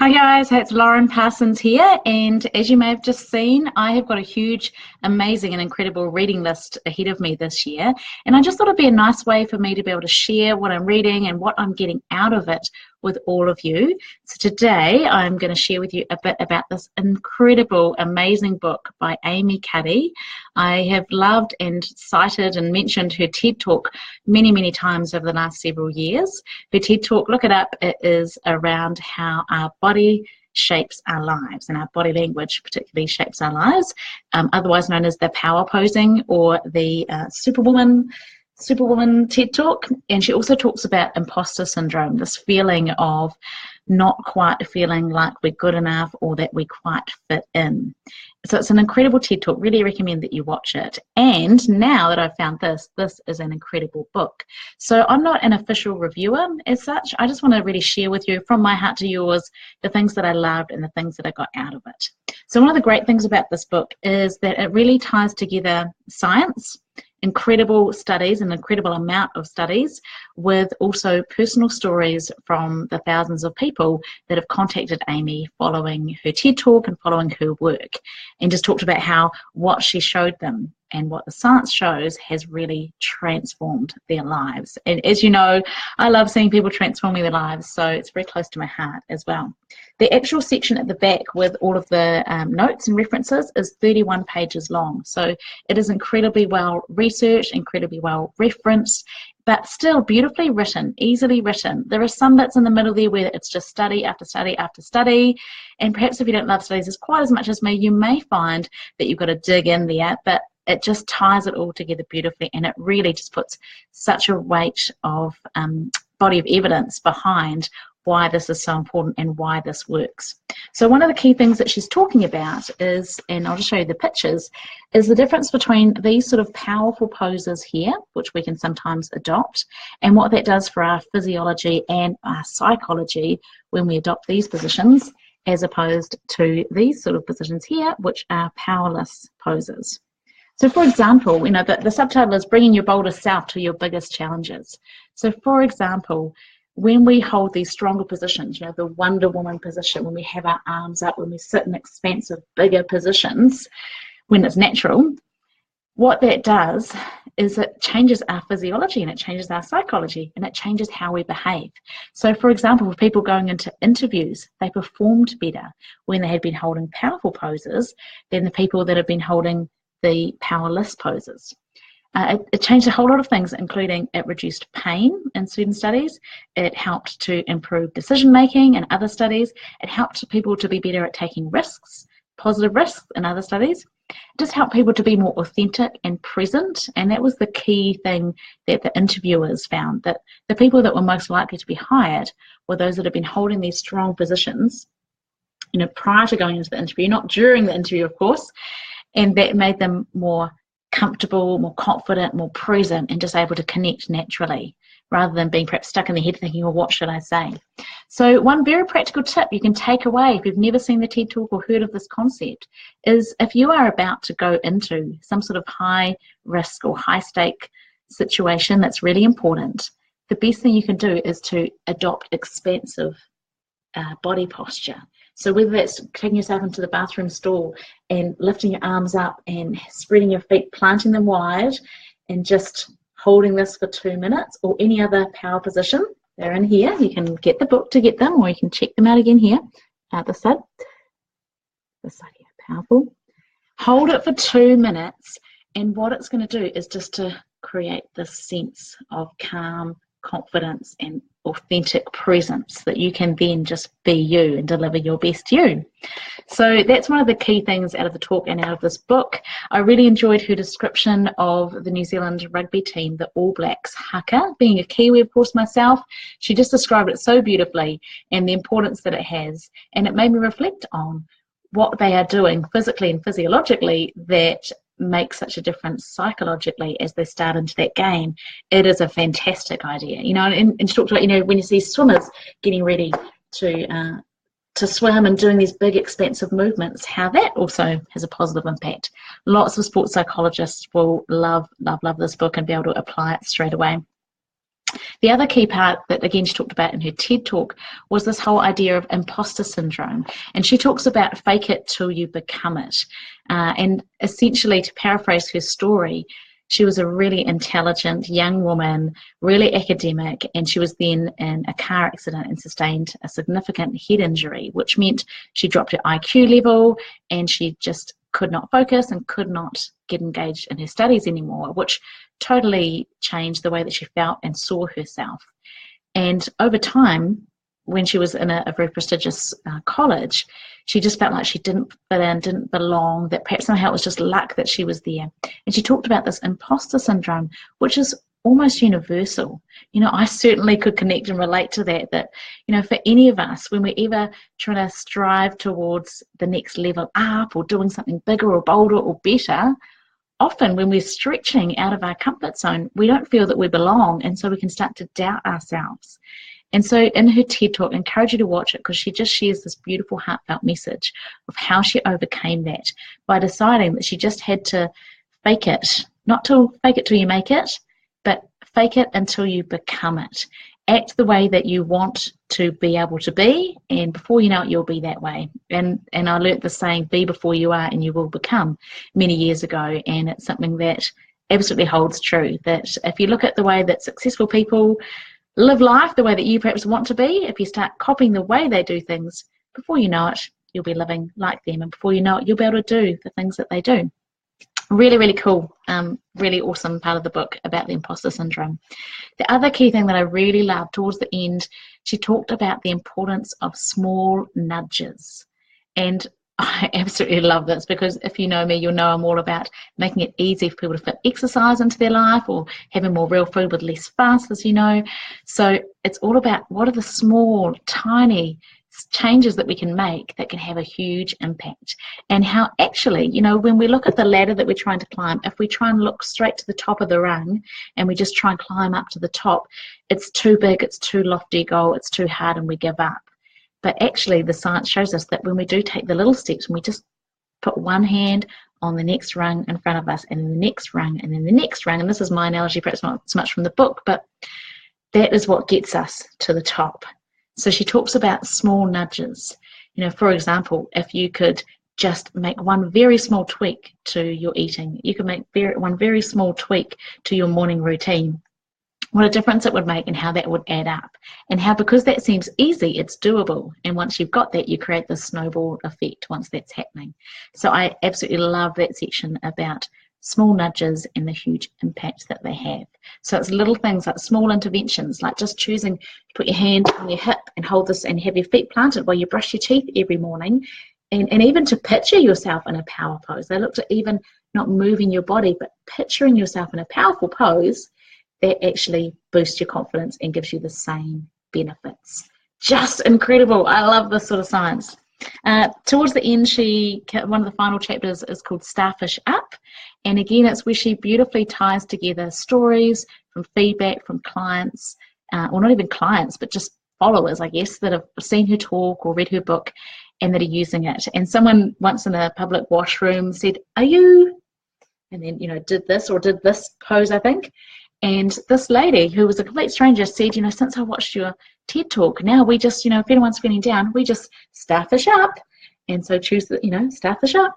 Hi guys, it's Lauren Parsons here, and as you may have just seen, I have got a huge, amazing and incredible reading list ahead of me this year, and I just thought it'd be a nice way for me to be able to share what I'm reading and what I'm getting out of it with all of you. So today I'm going to share with you a bit about this incredible, amazing book by Amy Cuddy. I have loved and cited and mentioned her TED Talk many times over the last several years. Her TED Talk, look it up, it is around how our body shapes our lives, and our body language particularly shapes our lives, otherwise known as the power posing or the Superwoman TED Talk. And she also talks about imposter syndrome, this feeling of not quite feeling like we're good enough or that we quite fit in. So it's an incredible TED Talk. Really recommend that you watch it. And now that I've found this is an incredible book. So I'm not an official reviewer as such. I just want to really share with you from my heart to yours the things that I loved and the things that I got out of it. So one of the great things about this book is that it really ties together science, incredible studies, an incredible amount of studies, with also personal stories from the thousands of people that have contacted Amy following her TED Talk and following her work, and just talked about how what she showed them and what the science shows has really transformed their lives. And as you know, I love seeing people transforming their lives, so it's very close to my heart as well. The actual section at the back with all of the notes and references is 31 pages long, so it is incredibly well researched, incredibly well referenced, but still beautifully written, easily written. There are some bits in the middle there where it's just study after study after study, and perhaps if you don't love studies as quite as much as me, you may find that you've got to dig in there, but it just ties it all together beautifully, and it really just puts such a weight of body of evidence behind why this is so important and why this works. So one of the key things that she's talking about is, and I'll just show you the pictures, is the difference between these sort of powerful poses here, which we can sometimes adopt, and what that does for our physiology and our psychology when we adopt these positions, as opposed to these sort of positions here, which are powerless poses. So for example, you know, the subtitle is Bringing Your Boldest Self to Your Biggest Challenges. So for example, when we hold these stronger positions, you know, the Wonder Woman position, when we have our arms up, when we sit in expansive, bigger positions, when it's natural, what that does is it changes our physiology and it changes our psychology and it changes how we behave. So for example, for people going into interviews, they performed better when they had been holding powerful poses than the people that have been holding the powerless poses. It changed a whole lot of things, including it reduced pain in certain studies. It helped to improve decision making in other studies. It helped people to be better at taking risks, positive risks in other studies. It just helped people to be more authentic and present, and that was the key thing that the interviewers found, that the people that were most likely to be hired were those that have been holding these strong positions, you know, prior to going into the interview, not during the interview, of course, and that made them more comfortable, more confident, more present, and just able to connect naturally, rather than being perhaps stuck in their head thinking, well, what should I say? So one very practical tip you can take away if you've never seen the TED Talk or heard of this concept is, if you are about to go into some sort of high risk or high stake situation that's really important, the best thing you can do is to adopt expansive body posture. So whether that's taking yourself into the bathroom stall and lifting your arms up and spreading your feet, planting them wide, and just holding this for 2 minutes, or any other power position, they're in here. You can get the book to get them, or you can check them out again here. This side here, powerful. Hold it for 2 minutes, and what it's going to do is just to create this sense of calm, confidence, and authentic presence that you can then just be you and deliver your best you. So that's one of the key things out of the talk and out of this book. I really enjoyed her description of the New Zealand rugby team, the All Blacks haka. Being a Kiwi, of course, myself, she just described it so beautifully and the importance that it has, and it made me reflect on what they are doing physically and physiologically that make such a difference psychologically as they start into that game. It is a fantastic idea, you know. And she talked about, you know, when you see swimmers getting ready to swim and doing these big expansive movements, how that also has a positive impact. Lots of sports psychologists will love this book and be able to apply it straight away. The other key part that, again, she talked about in her TED Talk was this whole idea of imposter syndrome. And she talks about fake it till you become it. And essentially, to paraphrase her story, she was a really intelligent young woman, really academic, and she was then in a car accident and sustained a significant head injury, which meant she dropped her IQ level and she just could not focus and could not get engaged in her studies anymore, which totally changed the way that she felt and saw herself. And over time, when she was in a very prestigious college, she just felt like she didn't fit in, didn't belong, that perhaps somehow it was just luck that she was there. And she talked about this imposter syndrome, which is almost universal. I certainly could connect and relate to that, for any of us, when we're ever trying to strive towards the next level up or doing something bigger or bolder or better, often when we're stretching out of our comfort zone, we don't feel that we belong, and so we can start to doubt ourselves. And so in her TED Talk, I encourage you to watch it, because she just shares this beautiful, heartfelt message of how she overcame that by deciding that she just had to fake it, not to fake it till you make it, but fake it until you become it. Act the way that you want to be able to be, and before you know it, you'll be that way. And I learnt the saying, be before you are and you will become, many years ago, and it's something that absolutely holds true, that if you look at the way that successful people live life, the way that you perhaps want to be, if you start copying the way they do things, before you know it, you'll be living like them, and before you know it, you'll be able to do the things that they do. Really, really cool, really awesome part of the book about the imposter syndrome. The other key thing that I really loved towards the end, she talked about the importance of small nudges. And I absolutely love this, because if you know me, you'll know I'm all about making it easy for people to fit exercise into their life, or having more real food with less fuss, as you know. So it's all about what are the small, tiny changes that we can make that can have a huge impact, and how actually, when we look at the ladder that we're trying to climb, if we try and look straight to the top of the rung and we just try and climb up to the top, it's too big, it's too lofty a goal, it's too hard, and we give up. But actually, the science shows us that when we do take the little steps, when we just put one hand on the next rung in front of us, and then the next rung, and then the next rung, and this is my analogy, perhaps not so much from the book, but that is what gets us to the top. So she talks about small nudges. For example, if you could just make one very small tweak to your eating, you could make one very small tweak to your morning routine, what a difference it would make, and how that would add up, and how, because that seems easy, it's doable. And once you've got that, you create the snowball effect once that's happening. So I absolutely love that section about small nudges and the huge impact that they have. So it's little things like small interventions, like just choosing to put your hand on your hip and hold this and have your feet planted while you brush your teeth every morning, and even to picture yourself in a power pose. They looked at even not moving your body, but picturing yourself in a powerful pose that actually boosts your confidence and gives you the same benefits. Just incredible. I love this sort of science. Towards the end, one of the final chapters is called Starfish Up. And again, it's where she beautifully ties together stories from feedback from clients, or not even clients, but just followers, I guess, that have seen her talk or read her book and that are using it. And someone once in a public washroom said, "Are you," and then, did this or did this pose, I think. And this lady, who was a complete stranger, said, "Since I watched your TED Talk, now we just, if anyone's feeling down, we just starfish up." And so choose the, starfish up.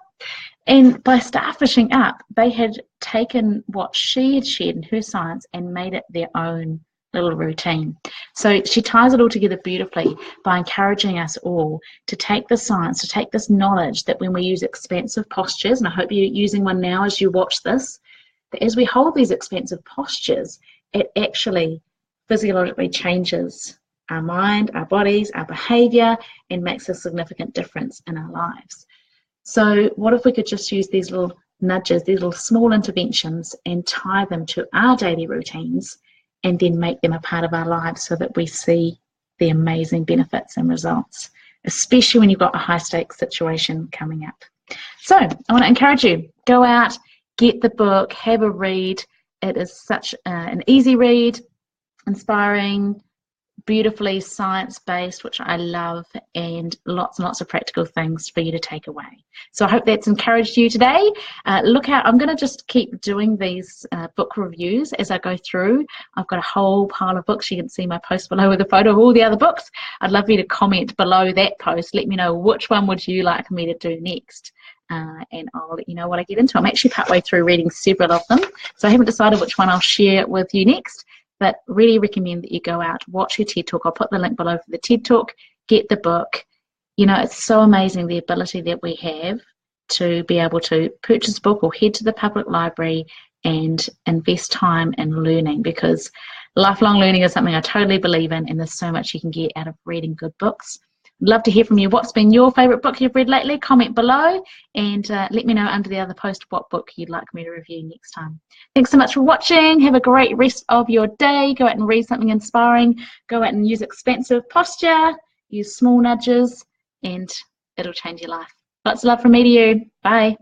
And by starfishing up, they had taken what she had shared in her science and made it their own little routine. So she ties it all together beautifully by encouraging us all to take the science, to take this knowledge that when we use expansive postures, and I hope you're using one now as you watch this, that as we hold these expansive postures, it actually physiologically changes our mind, our bodies, our behavior, and makes a significant difference in our lives. So what if we could just use these little nudges, these little small interventions, and tie them to our daily routines, and then make them a part of our lives so that we see the amazing benefits and results, especially when you've got a high stakes situation coming up. So I want to encourage you, go out, get the book, have a read. It is such an easy read, inspiring, beautifully science-based, which I love, and lots of practical things for you to take away. So I hope that's encouraged you today. Look out, I'm going to just keep doing these book reviews as I go through. I've got a whole pile of books. You can see my post below with a photo of all the other books. I'd love you to comment below that post. Let me know which one would you like me to do next. And I'll let you know what I get into. I'm actually partway through reading several of them, so I haven't decided which one I'll share with you next. But really recommend that you go out, watch your TED Talk. I'll put the link below for the TED Talk, get the book. You know, it's so amazing the ability that we have to be able to purchase a book or head to the public library and invest time in learning, because lifelong learning is something I totally believe in, and there's so much you can get out of reading good books. I'd love to hear from you. What's been your favourite book you've read lately? Comment below, and let me know under the other post what book you'd like me to review next time. Thanks so much for watching. Have a great rest of your day. Go out and read something inspiring. Go out and use expansive posture. Use small nudges, and it'll change your life. Lots of love from me to you. Bye.